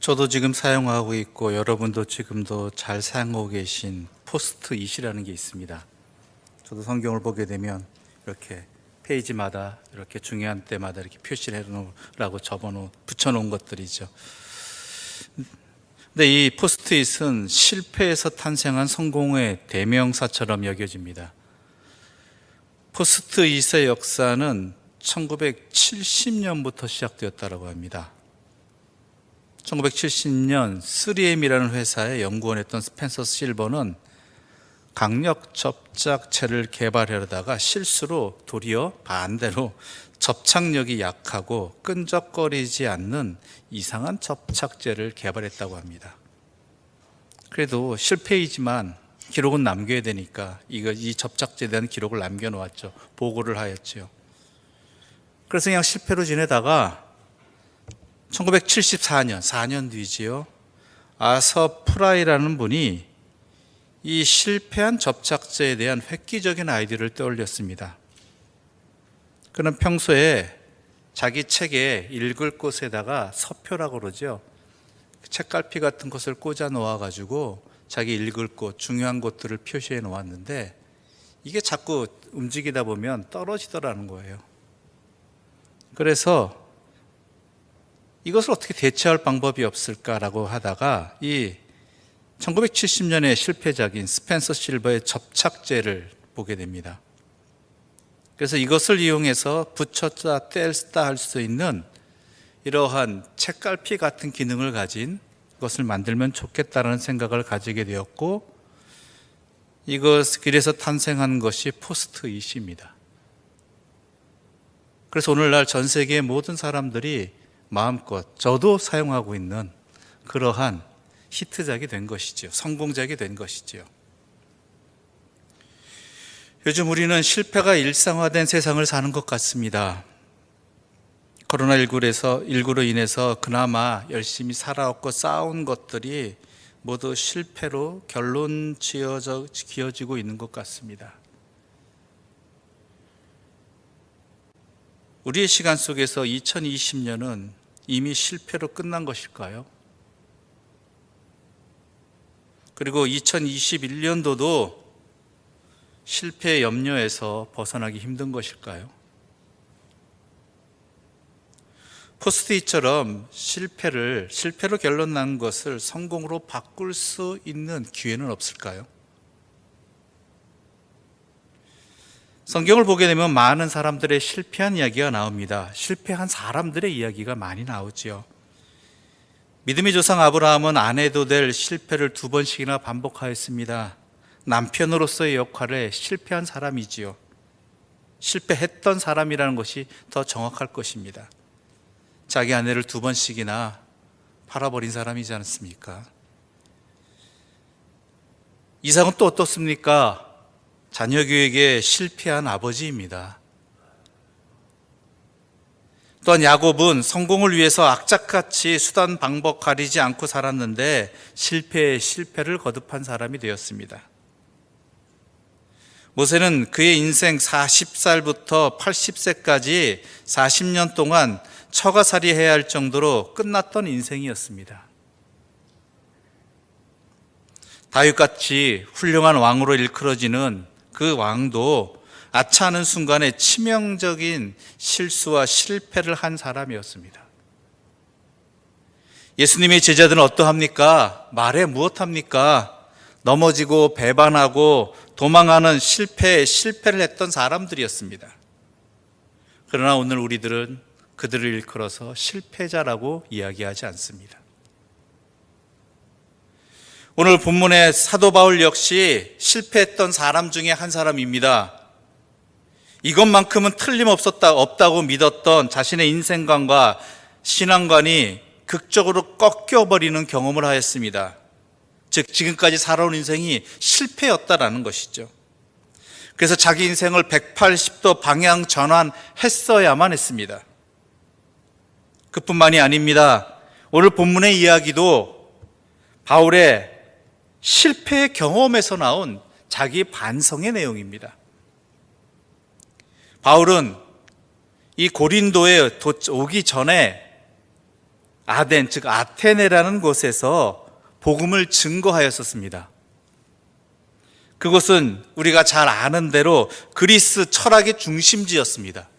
저도 지금 사용하고 있고 여러분도 지금도 잘 사용하고 계신 포스트잇이라는 게 있습니다. 저도 성경을 보게 되면 이렇게 페이지마다 이렇게 중요한 때마다 이렇게 표시를 해놓으라고 붙여놓은 것들이죠. 근데 이 포스트잇은 실패에서 탄생한 성공의 대명사처럼 여겨집니다. 포스트잇의 역사는 1970년부터 시작되었다고 합니다. 1970년 3M이라는 회사에 연구원했던 스펜서 실버는 강력 접착제를 개발하려다가 실수로 도리어 반대로 접착력이 약하고 끈적거리지 않는 이상한 접착제를 개발했다고 합니다. 그래도 실패이지만 기록은 남겨야 되니까 이 접착제에 대한 기록을 남겨놓았죠. 보고를 하였죠. 그래서 그냥 실패로 지내다가 1974년, 4년 뒤지요. 아서 프라이라는 분이 이 실패한 접착제에 대한 획기적인 아이디어를 떠올렸습니다. 그는 평소에 자기 책에 읽을 곳에다가 서표라고 그러죠. 책갈피 같은 것을 꽂아 놓아가지고 자기 읽을 곳, 중요한 곳들을 표시해 놓았는데 이게 자꾸 움직이다 보면 떨어지더라는 거예요. 그래서 이것을 어떻게 대체할 방법이 없을까라고 하다가 이 1970년의 실패작인 스펜서 실버의 접착제를 보게 됩니다. 그래서 이것을 이용해서 붙였다 뗐다 할 수 있는 이러한 책갈피 같은 기능을 가진 것을 만들면 좋겠다는 생각을 가지게 되었고 그래서 탄생한 것이 포스트잇입니다. 그래서 오늘날 전 세계의 모든 사람들이 마음껏 저도 사용하고 있는 그러한 히트작이 된 것이지요. 성공작이 된 것이지요. 요즘 우리는 실패가 일상화된 세상을 사는 것 같습니다. 코로나19로 인해서 그나마 열심히 살아왔고 쌓아온 것들이 모두 실패로 결론 지어지고 있는 것 같습니다. 우리의 시간 속에서 2020년은 이미 실패로 끝난 것일까요? 그리고 2021년도도 실패의 염려에서 벗어나기 힘든 것일까요? 포스트잇처럼 실패로 결론 난 것을 성공으로 바꿀 수 있는 기회는 없을까요? 성경을 보게 되면 많은 사람들의 실패한 이야기가 나옵니다. 실패한 사람들의 이야기가 많이 나오지요. 믿음의 조상 아브라함은 안 해도 될 실패를 2번씩이나 반복하였습니다. 남편으로서의 역할에 실패한 사람이지요. 실패했던 사람이라는 것이 더 정확할 것입니다. 자기 아내를 2번씩이나 팔아버린 사람이지 않습니까? 이삭은 또 어떻습니까? 자녀 교육에 실패한 아버지입니다. 또한 야곱은 성공을 위해서 악착같이 수단 방법 가리지 않고 살았는데 실패에 실패를 거듭한 사람이 되었습니다. 모세는 그의 인생 40살부터 80세까지 40년 동안 처가살이 해야 할 정도로 끝났던 인생이었습니다. 다윗같이 훌륭한 왕으로 일컬어지는 그 왕도 아차하는 순간에 치명적인 실수와 실패를 한 사람이었습니다. 예수님의 제자들은 어떠합니까? 말에 무엇합니까? 넘어지고 배반하고 도망하는 실패를 했던 사람들이었습니다. 그러나 오늘 우리들은 그들을 일컬어서 실패자라고 이야기하지 않습니다. 오늘 본문의 사도 바울 역시 실패했던 사람 중에 한 사람입니다. 이것만큼은 없다고 믿었던 자신의 인생관과 신앙관이 극적으로 꺾여버리는 경험을 하였습니다. 즉 지금까지 살아온 인생이 실패였다라는 것이죠. 그래서 자기 인생을 180도 방향 전환했어야만 했습니다. 그뿐만이 아닙니다. 오늘 본문의 이야기도 바울의 실패의 경험에서 나온 자기 반성의 내용입니다. 바울은 이 고린도에 오기 전에 아덴, 즉 아테네라는 곳에서 복음을 증거하였었습니다. 그곳은 우리가 잘 아는 대로 그리스 철학의 중심지였습니다.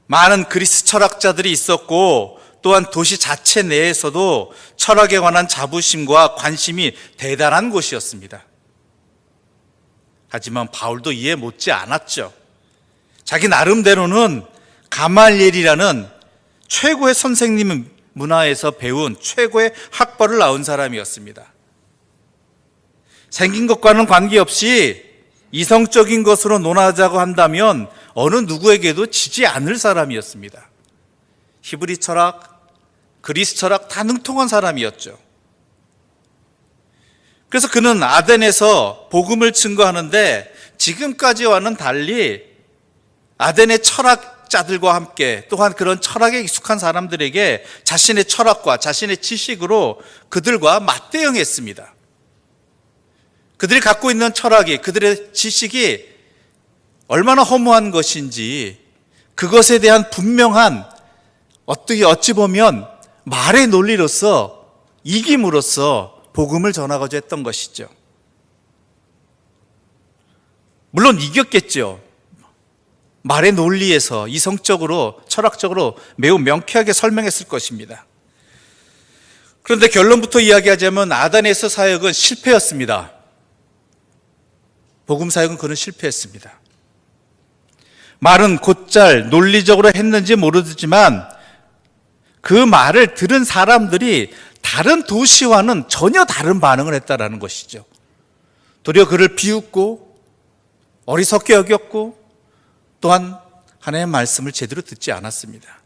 많은 그리스 철학자들이 있었고 또한 도시 자체 내에서도 철학에 관한 자부심과 관심이 대단한 곳이었습니다. 하지만 바울도 이해 못지 않았죠. 자기 나름대로는 가말리엘이라는 최고의 선생님 문화에서 배운 최고의 학벌을 낳은 사람이었습니다. 생긴 것과는 관계없이 이성적인 것으로 논하자고 한다면 어느 누구에게도 지지 않을 사람이었습니다. 히브리 철학, 그리스 철학 다 능통한 사람이었죠. 그래서 그는 아덴에서 복음을 증거하는데 지금까지와는 달리 아덴의 철학자들과 함께 또한 그런 철학에 익숙한 사람들에게 자신의 철학과 자신의 지식으로 그들과 맞대응했습니다. 그들이 갖고 있는 철학이, 그들의 지식이 얼마나 허무한 것인지 그것에 대한 분명한 어찌 보면 말의 논리로서 이김으로써 복음을 전하고자 했던 것이죠. 물론 이겼겠죠. 말의 논리에서 이성적으로 철학적으로 매우 명쾌하게 설명했을 것입니다. 그런데 결론부터 이야기하자면 아덴에서 사역은 실패였습니다. 복음 사역은 그는 실패했습니다. 말은 곧잘 논리적으로 했는지 모르지만 그 말을 들은 사람들이 다른 도시와는 전혀 다른 반응을 했다라는 것이죠. 도리어 그를 비웃고 어리석게 여겼고 또한 하나님의 말씀을 제대로 듣지 않았습니다.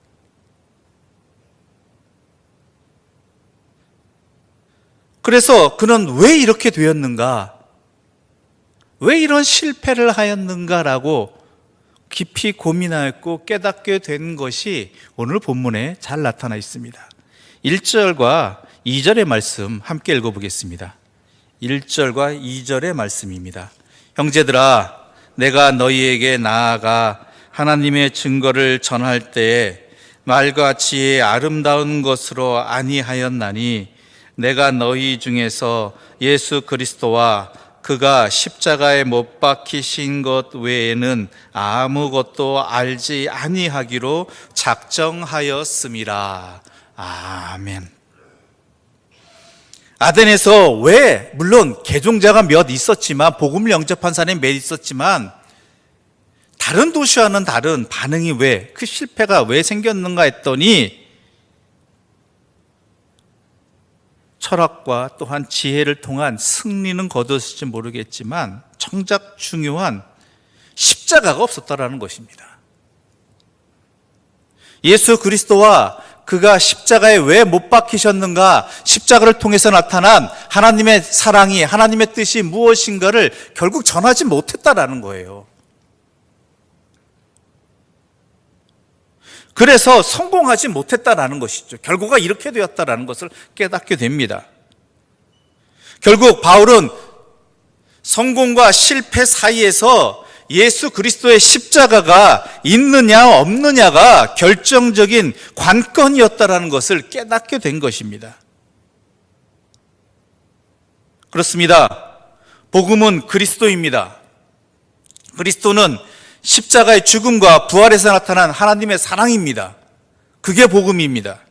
그래서 그는 왜 이렇게 되었는가? 왜 이런 실패를 하였는가라고 깊이 고민하였고 깨닫게 된 것이 오늘 본문에 잘 나타나 있습니다. 1절과 2절의 말씀 함께 읽어보겠습니다. 1절과 2절의 말씀입니다. 형제들아, 내가 너희에게 나아가 하나님의 증거를 전할 때에 말과 지혜의 아름다운 것으로 아니하였나니 내가 너희 중에서 예수 그리스도와 그가 십자가에 못 박히신 것 외에는 아무것도 알지 아니하기로 작정하였음이라. 아멘. 아덴에서 왜, 물론 개종자가 몇 있었지만, 복음을 영접한 사람이 몇 있었지만, 다른 도시와는 다른 반응이 왜, 그 실패가 왜 생겼는가 했더니 철학과 또한 지혜를 통한 승리는 거두었을지 모르겠지만 정작 중요한 십자가가 없었다라는 것입니다. 예수 그리스도와 그가 십자가에 왜 못 박히셨는가, 십자가를 통해서 나타난 하나님의 사랑이, 하나님의 뜻이 무엇인가를 결국 전하지 못했다라는 거예요. 그래서 성공하지 못했다라는 것이죠. 결과가 이렇게 되었다라는 것을 깨닫게 됩니다. 결국 바울은 성공과 실패 사이에서 예수 그리스도의 십자가가 있느냐 없느냐가 결정적인 관건이었다라는 것을 깨닫게 된 것입니다. 그렇습니다. 복음은 그리스도입니다. 그리스도는 십자가의 죽음과 부활에서 나타난 하나님의 사랑입니다. 그게 복음입니다.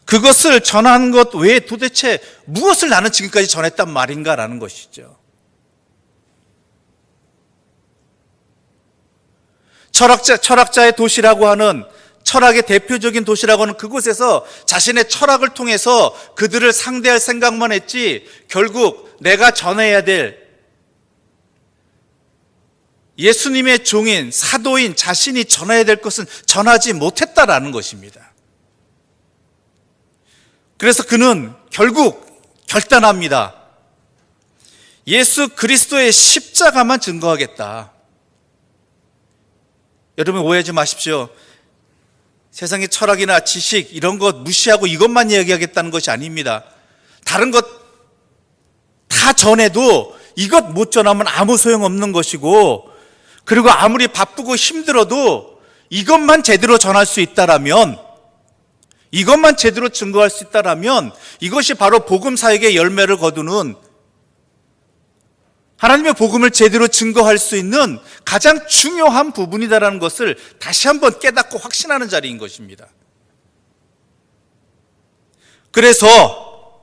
그것을 전하는 것 외에 도대체 무엇을 나는 지금까지 전했단 말인가라는 것이죠. 철학자의 도시라고 하는, 철학의 대표적인 도시라고 하는 그곳에서 자신의 철학을 통해서 그들을 상대할 생각만 했지 결국 내가 전해야 될 예수님의 종인, 사도인 자신이 전해야 될 것은 전하지 못했다라는 것입니다. 그래서 그는 결국 결단합니다. 예수 그리스도의 십자가만 증거하겠다. 여러분 오해하지 마십시오. 세상의 철학이나 지식 이런 것 무시하고 이것만 이야기하겠다는 것이 아닙니다. 다른 것 다 전해도 이것 못 전하면 아무 소용없는 것이고, 그리고 아무리 바쁘고 힘들어도 이것만 제대로 전할 수 있다라면 이것만 제대로 증거할 수 있다라면 이것이 바로 복음 사역의 열매를 거두는, 하나님의 복음을 제대로 증거할 수 있는 가장 중요한 부분이다라는 것을 다시 한번 깨닫고 확신하는 자리인 것입니다. 그래서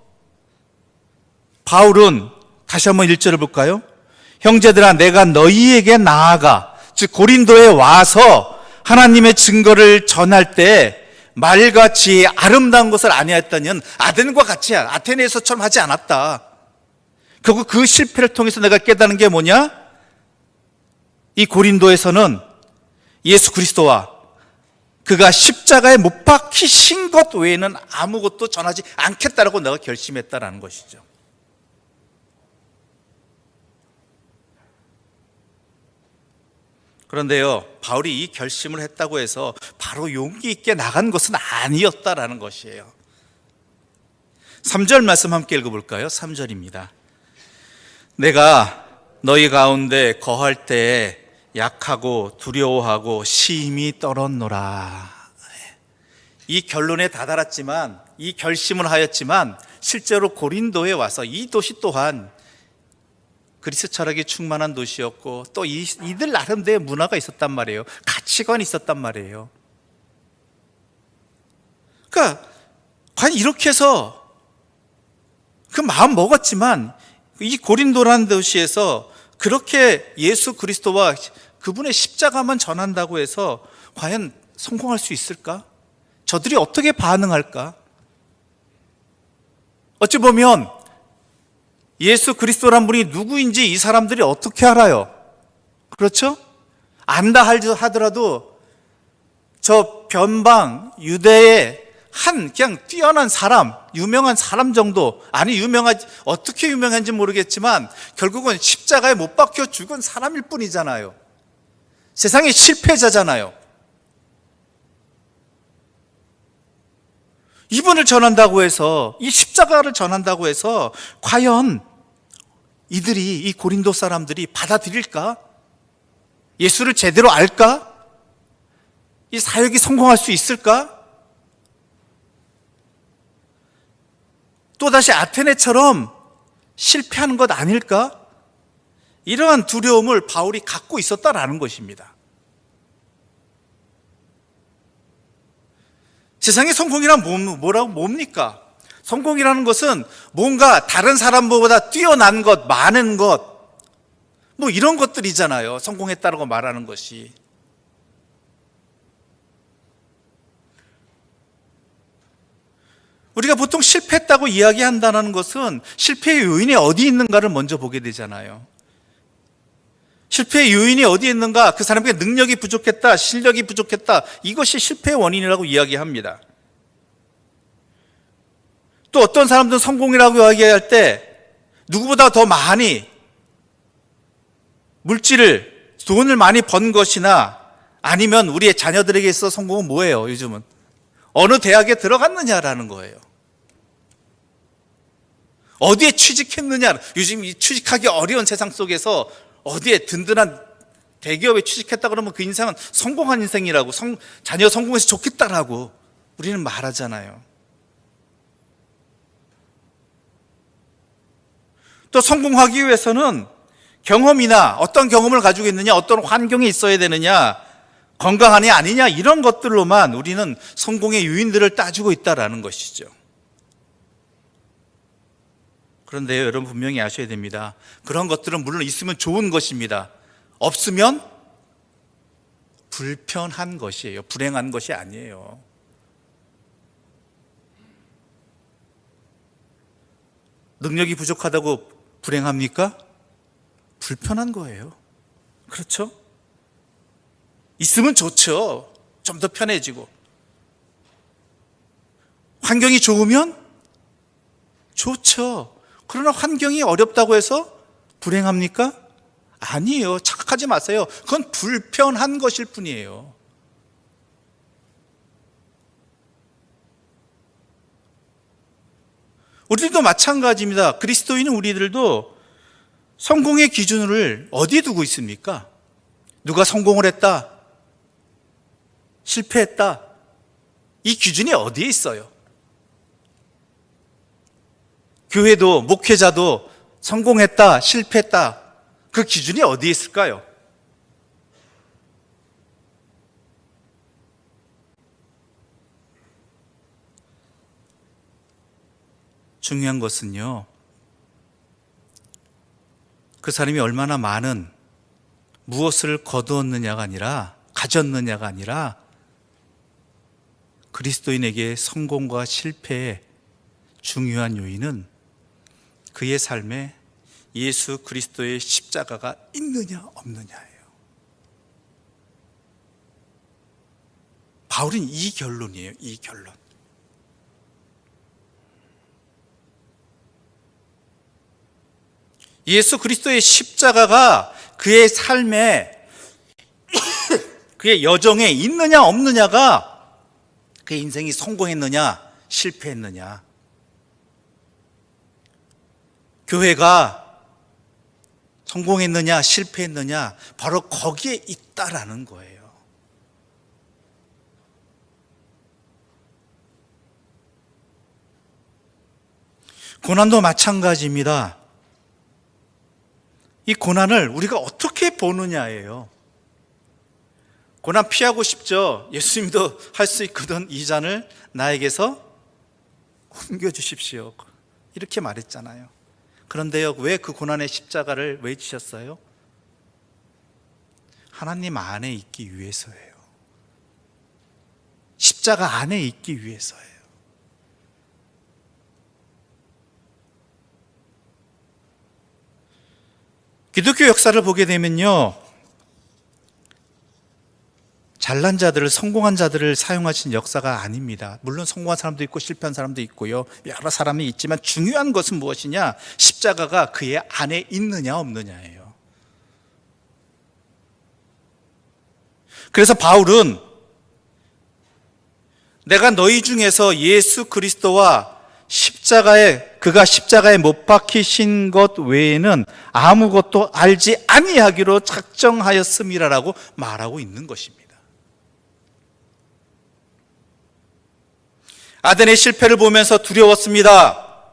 바울은 다시 한번 1절을 볼까요? 형제들아, 내가 너희에게 나아가, 즉 고린도에 와서 하나님의 증거를 전할 때 말같이 아름다운 것을 아니하였다면 아덴과 같이 아테네에서처럼 하지 않았다. 결국 그 실패를 통해서 내가 깨닫는 게 뭐냐? 이 고린도에서는 예수 그리스도와 그가 십자가에 못 박히신 것 외에는 아무것도 전하지 않겠다라고 내가 결심했다라는 것이죠. 그런데요, 바울이 이 결심을 했다고 해서 바로 용기 있게 나간 것은 아니었다라는 것이에요. 3절 말씀 함께 읽어볼까요? 3절입니다. 내가 너희 가운데 거할 때에 약하고 두려워하고 심히 떨었노라. 이 결론에 다다랐지만, 이 결심을 하였지만 실제로 고린도에 와서 이 도시 또한 그리스 철학이 충만한 도시였고 또 이들 나름대로의 문화가 있었단 말이에요. 가치관이 있었단 말이에요. 그러니까 과연 이렇게 해서 그 마음 먹었지만 이 고린도라는 도시에서 그렇게 예수 그리스도와 그분의 십자가만 전한다고 해서 과연 성공할 수 있을까? 저들이 어떻게 반응할까? 어찌 보면 예수 그리스도란 분이 누구인지 이 사람들이 어떻게 알아요? 그렇죠? 안다 하더라도 저 변방 유대의 한 그냥 뛰어난 사람, 유명한 사람 정도, 아니 어떻게 유명한지 모르겠지만 결국은 십자가에 못 박혀 죽은 사람일 뿐이잖아요. 세상의 실패자잖아요. 이분을 전한다고 해서, 이 십자가를 전한다고 해서 과연 이들이, 이 고린도 사람들이 받아들일까? 예수를 제대로 알까? 이 사역이 성공할 수 있을까? 또다시 아테네처럼 실패하는 것 아닐까? 이러한 두려움을 바울이 갖고 있었다라는 것입니다. 세상의 성공이란 뭡니까? 성공이라는 것은 뭔가 다른 사람보다 뛰어난 것, 많은 것, 뭐 이런 것들이잖아요. 성공했다고 말하는 것이. 우리가 보통 실패했다고 이야기한다는 것은 실패의 요인이 어디 있는가를 먼저 보게 되잖아요. 실패의 요인이 어디에 있는가? 그 사람에게 능력이 부족했다, 실력이 부족했다, 이것이 실패의 원인이라고 이야기합니다. 또 어떤 사람들은 성공이라고 이야기할 때 누구보다 더 많이 돈을 많이 번 것이나 아니면 우리의 자녀들에게 있어 성공은 뭐예요? 요즘은 어느 대학에 들어갔느냐라는 거예요. 어디에 취직했느냐? 요즘 이 취직하기 어려운 세상 속에서 어디에 든든한 대기업에 취직했다 그러면 그 인생은 성공한 인생이라고, 자녀 성공해서 좋겠다라고 우리는 말하잖아요. 또 성공하기 위해서는 경험이나 어떤 경험을 가지고 있느냐, 어떤 환경에 있어야 되느냐, 건강하냐 아니냐, 이런 것들로만 우리는 성공의 요인들을 따지고 있다라는 것이죠. 그런데요, 여러분 분명히 아셔야 됩니다. 그런 것들은 물론 있으면 좋은 것입니다. 없으면 불편한 것이에요. 불행한 것이 아니에요. 능력이 부족하다고 불행합니까? 불편한 거예요. 그렇죠? 있으면 좋죠. 좀 더 편해지고. 환경이 좋으면 좋죠. 그러나 환경이 어렵다고 해서 불행합니까? 아니에요. 착각하지 마세요. 그건 불편한 것일 뿐이에요. 우리들도 마찬가지입니다. 그리스도인은 우리들도 성공의 기준을 어디에 두고 있습니까? 누가 성공을 했다, 실패했다, 이 기준이 어디에 있어요? 교회도 목회자도 성공했다, 실패했다, 그 기준이 어디에 있을까요? 중요한 것은요, 그 사람이 얼마나 많은 무엇을 거두었느냐가 아니라, 가졌느냐가 아니라 그리스도인에게 성공과 실패의 중요한 요인은 그의 삶에 예수 그리스도의 십자가가 있느냐 없느냐예요. 바울은 이 결론이에요. 이 결론. 예수 그리스도의 십자가가 그의 삶에 그의 여정에 있느냐 없느냐가 그의 인생이 성공했느냐 실패했느냐, 교회가 성공했느냐 실패했느냐, 바로 거기에 있다라는 거예요. 고난도 마찬가지입니다. 이 고난을 우리가 어떻게 보느냐예요. 고난 피하고 싶죠. 예수님도 할 수 있거든. 이 잔을 나에게서 옮겨주십시오, 이렇게 말했잖아요. 그런데요, 왜 그 고난의 십자가를 왜 지셨어요? 하나님 안에 있기 위해서예요. 십자가 안에 있기 위해서예요. 기독교 역사를 보게 되면요, 잘난 자들을, 성공한 자들을 사용하신 역사가 아닙니다. 물론 성공한 사람도 있고 실패한 사람도 있고요, 여러 사람이 있지만 중요한 것은 무엇이냐? 십자가가 그의 안에 있느냐 없느냐예요. 그래서 바울은 내가 너희 중에서 예수 그리스도와 그가 십자가에 못 박히신 것 외에는 아무것도 알지 아니하기로 작정하였음이라라고 말하고 있는 것입니다. 아덴의 실패를 보면서 두려웠습니다.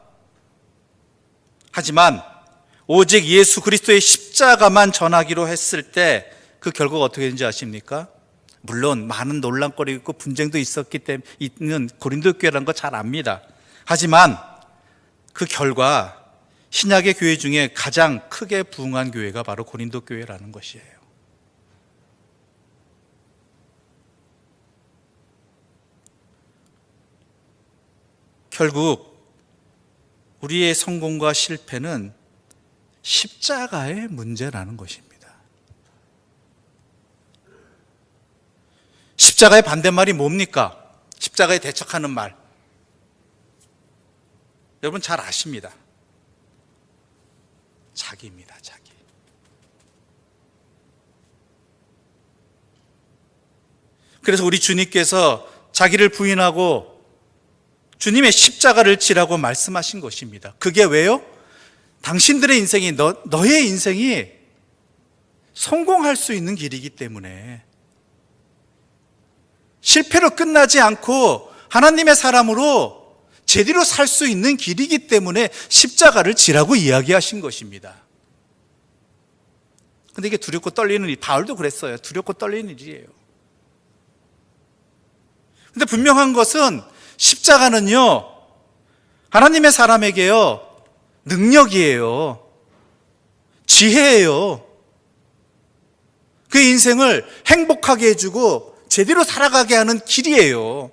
하지만 오직 예수 그리스도의 십자가만 전하기로 했을 때 그 결과가 어떻게 되는지 아십니까? 물론 많은 논란거리가 있고 분쟁도 있었기 때문에 있는 고린도 교회라는 거 잘 압니다. 하지만 그 결과 신약의 교회 중에 가장 크게 부흥한 교회가 바로 고린도 교회라는 것이에요. 결국 우리의 성공과 실패는 십자가의 문제라는 것입니다. 십자가의 반대말이 뭡니까? 십자가에 대척하는 말, 여러분 잘 아십니다. 자기입니다. 자기. 그래서 우리 주님께서 자기를 부인하고 주님의 십자가를 지라고 말씀하신 것입니다. 그게 왜요? 당신들의 인생이, 너의 인생이 성공할 수 있는 길이기 때문에, 실패로 끝나지 않고 하나님의 사람으로 제대로 살 수 있는 길이기 때문에 십자가를 지라고 이야기하신 것입니다. 근데 이게 두렵고 떨리는 일, 바울도 그랬어요. 두렵고 떨리는 일이에요. 근데 분명한 것은 십자가는요, 하나님의 사람에게요, 능력이에요. 지혜예요. 그 인생을 행복하게 해주고 제대로 살아가게 하는 길이에요.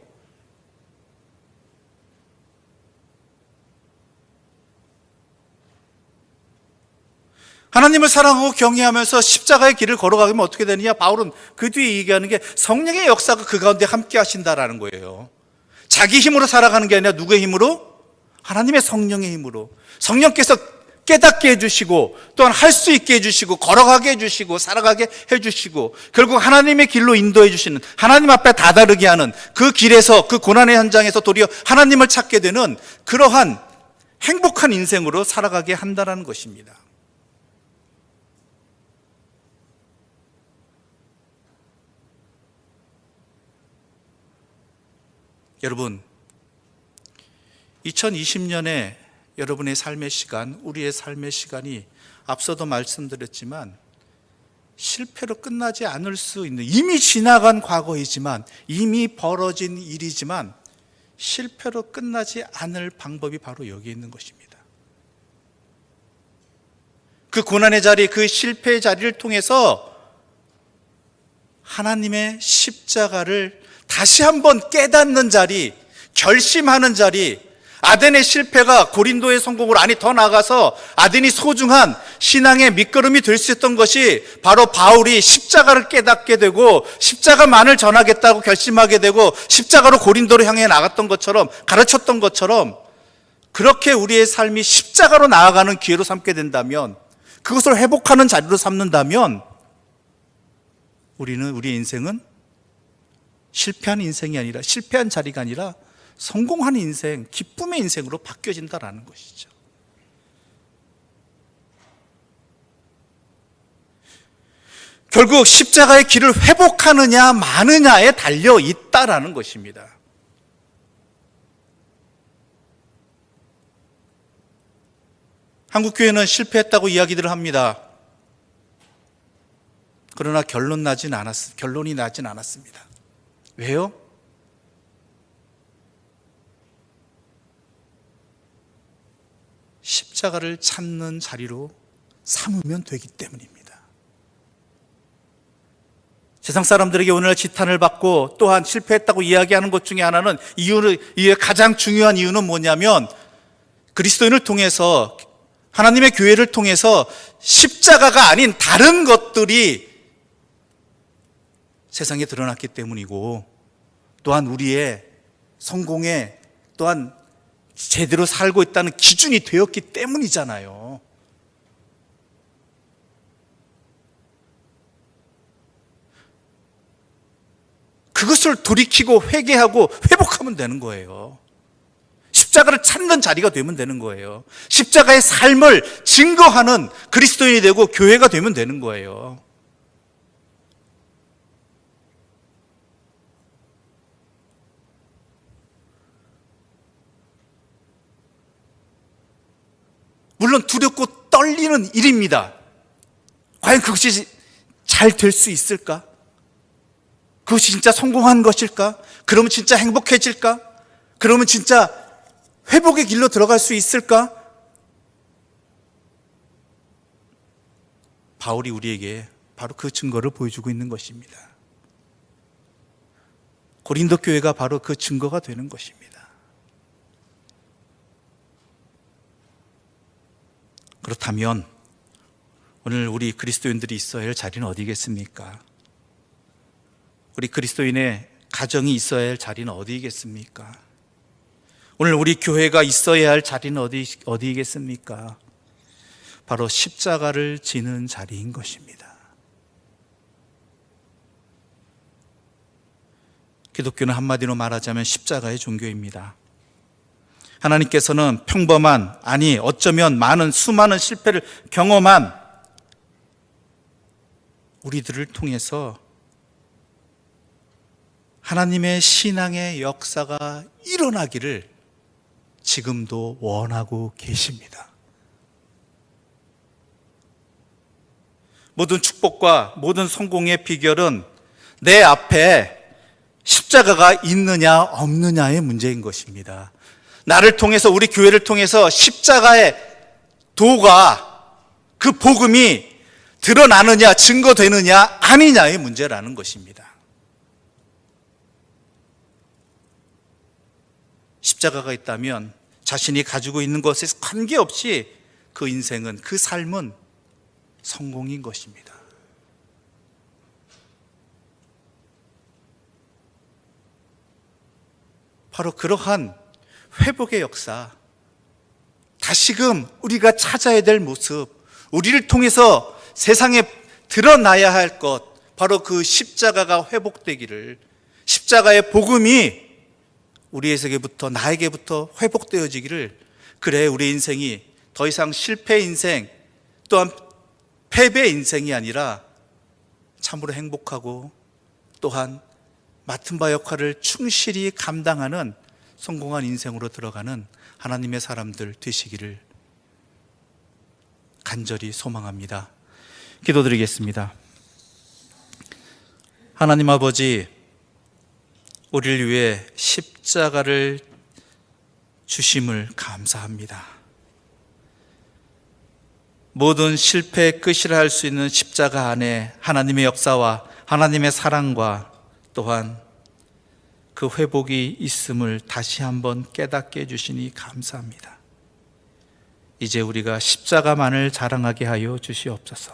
하나님을 사랑하고 경외하면서 십자가의 길을 걸어가면 어떻게 되느냐? 바울은 그 뒤에 얘기하는 게 성령의 역사가 그 가운데 함께 하신다라는 거예요. 자기 힘으로 살아가는 게 아니라 누구의 힘으로? 하나님의 성령의 힘으로. 성령께서 깨닫게 해주시고, 또한 할 수 있게 해주시고, 걸어가게 해주시고, 살아가게 해주시고, 결국 하나님의 길로 인도해 주시는, 하나님 앞에 다다르게 하는 그 길에서, 그 고난의 현장에서 도리어 하나님을 찾게 되는 그러한 행복한 인생으로 살아가게 한다는 것입니다. 여러분, 2020년에 여러분의 삶의 시간, 우리의 삶의 시간이 앞서도 말씀드렸지만 실패로 끝나지 않을 수 있는, 이미 지나간 과거이지만, 이미 벌어진 일이지만 실패로 끝나지 않을 방법이 바로 여기 있는 것입니다. 그 고난의 자리, 그 실패의 자리를 통해서 하나님의 십자가를 다시 한번 깨닫는 자리, 결심하는 자리, 아덴의 실패가 고린도의 성공으로, 아니 더 나아가서 아덴이 소중한 신앙의 밑거름이 될 수 있었던 것이 바로 바울이 십자가를 깨닫게 되고 십자가만을 전하겠다고 결심하게 되고 십자가로 고린도로 향해 나갔던 것처럼, 가르쳤던 것처럼, 그렇게 우리의 삶이 십자가로 나아가는 기회로 삼게 된다면, 그것을 회복하는 자리로 삼는다면 우리의 인생은 실패한 인생이 아니라, 실패한 자리가 아니라 성공한 인생, 기쁨의 인생으로 바뀌어진다라는 것이죠. 결국 십자가의 길을 회복하느냐 마느냐에 달려 있다라는 것입니다. 한국교회는 실패했다고 이야기들을 합니다. 그러나 결론이 나진 않았습니다. 왜요? 십자가를 찾는 자리로 삼으면 되기 때문입니다. 세상 사람들에게 오늘 지탄을 받고 또한 실패했다고 이야기하는 것 중에 하나는, 이의 가장 중요한 이유는 뭐냐면, 그리스도인을 통해서, 하나님의 교회를 통해서 십자가가 아닌 다른 것들이 세상에 드러났기 때문이고, 또한 우리의 성공에 또한 제대로 살고 있다는 기준이 되었기 때문이잖아요. 그것을 돌이키고 회개하고 회복하면 되는 거예요. 십자가를 찾는 자리가 되면 되는 거예요. 십자가의 삶을 증거하는 그리스도인이 되고 교회가 되면 되는 거예요. 물론 두렵고 떨리는 일입니다. 과연 그것이 잘 될 수 있을까? 그것이 진짜 성공한 것일까? 그러면 진짜 행복해질까? 그러면 진짜 회복의 길로 들어갈 수 있을까? 바울이 우리에게 바로 그 증거를 보여주고 있는 것입니다. 고린도 교회가 바로 그 증거가 되는 것입니다. 그렇다면 오늘 우리 그리스도인들이 있어야 할 자리는 어디겠습니까? 우리 그리스도인의 가정이 있어야 할 자리는 어디겠습니까? 오늘 우리 교회가 있어야 할 자리는 어디겠습니까? 바로 십자가를 지는 자리인 것입니다. 기독교는 한마디로 말하자면 십자가의 종교입니다. 하나님께서는 평범한, 아니 어쩌면 수많은 실패를 경험한 우리들을 통해서 하나님의 신앙의 역사가 일어나기를 지금도 원하고 계십니다. 모든 축복과 모든 성공의 비결은 내 앞에 십자가가 있느냐 없느냐의 문제인 것입니다. 나를 통해서, 우리 교회를 통해서 십자가의 도가, 그 복음이 드러나느냐, 증거되느냐 아니냐의 문제라는 것입니다. 십자가가 있다면 자신이 가지고 있는 것에 관계없이 그 인생은, 그 삶은 성공인 것입니다. 바로 그러한 회복의 역사, 다시금 우리가 찾아야 될 모습, 우리를 통해서 세상에 드러나야 할 것, 바로 그 십자가가 회복되기를, 십자가의 복음이 우리에게부터, 나에게부터 회복되어지기를, 그래 우리 인생이 더 이상 실패 인생 또한 패배 인생이 아니라 참으로 행복하고 또한 맡은 바 역할을 충실히 감당하는 성공한 인생으로 들어가는 하나님의 사람들 되시기를 간절히 소망합니다. 기도드리겠습니다. 하나님 아버지, 우리를 위해 십자가를 주심을 감사합니다. 모든 실패의 끝이라 할 수 있는 십자가 안에 하나님의 역사와 하나님의 사랑과 또한 그 회복이 있음을 다시 한번 깨닫게 해주시니 감사합니다. 이제 우리가 십자가만을 자랑하게 하여 주시옵소서.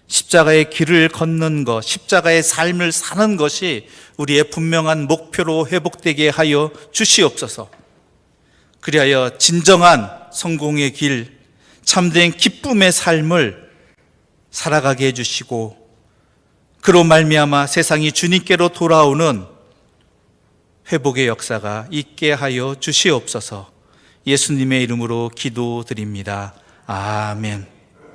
십자가의 길을 걷는 것, 십자가의 삶을 사는 것이 우리의 분명한 목표로 회복되게 하여 주시옵소서. 그리하여 진정한 성공의 길, 참된 기쁨의 삶을 살아가게 해주시고 그로 말미암아 세상이 주님께로 돌아오는 회복의 역사가 있게 하여 주시옵소서. 예수님의 이름으로 기도드립니다. 아멘.